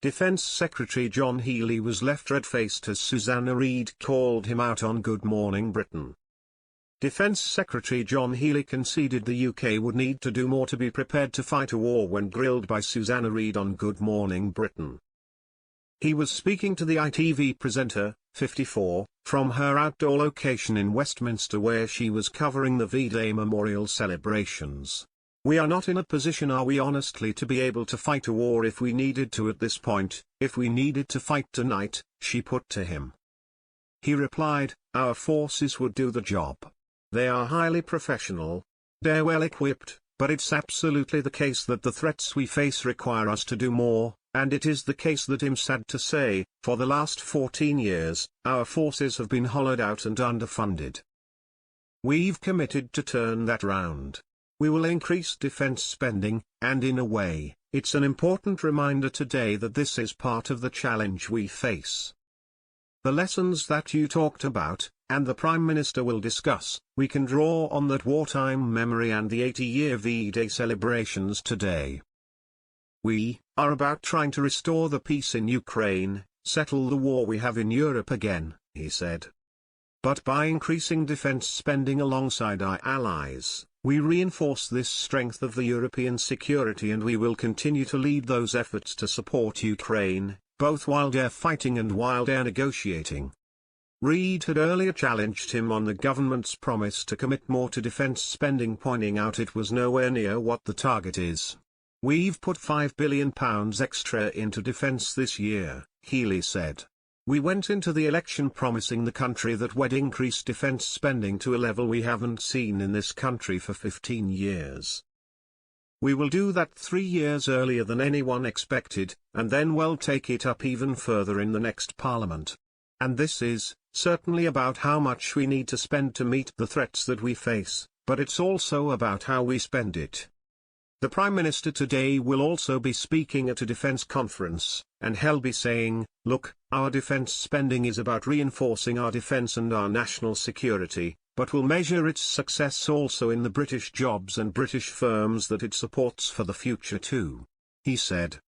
Defense Secretary John Healey was left red-faced as Susanna Reid called him out on Good Morning Britain. Defense Secretary John Healey conceded the UK would need to do more to be prepared to fight a war when grilled by Susanna Reid on Good Morning Britain. He was speaking to the ITV presenter, 54, from her outdoor location in Westminster where she was covering the V-Day memorial celebrations. "We are not in a position, are we honestly, to be able to fight a war if we needed to at this point, if we needed to fight tonight," she put to him. He replied, "Our forces would do the job. They are highly professional. They're well equipped, but it's absolutely the case that the threats we face require us to do more, and it is the case that, I'm sad to say, for the last 14 years, our forces have been hollowed out and underfunded. We've committed to turn that round. We will increase defense spending, and in a way, it's an important reminder today that this is part of the challenge we face. The lessons that you talked about, and the Prime Minister will discuss, we can draw on that wartime memory and the 80-year V-Day celebrations today. We are about trying to restore the peace in Ukraine, settle the war we have in Europe again," he said. "But by increasing defense spending alongside our allies, we reinforce this strength of the European security, and we will continue to lead those efforts to support Ukraine, both while they're fighting and while they're negotiating." Reid had earlier challenged him on the government's promise to commit more to defense spending, pointing out it was nowhere near what the target is. "We've put £5 billion extra into defense this year," Healey said. "We went into the election promising the country that we'd increase defense spending to a level we haven't seen in this country for 15 years. We will do that 3 years earlier than anyone expected, and then we'll take it up even further in the next Parliament. And this is, certainly about how much we need to spend to meet the threats that we face, but it's also about how we spend it." The Prime Minister today will also be speaking at a defence conference, and he'll be saying, "Look, our defence spending is about reinforcing our defence and our national security, but we'll measure its success also in the British jobs and British firms that it supports for the future too," he said.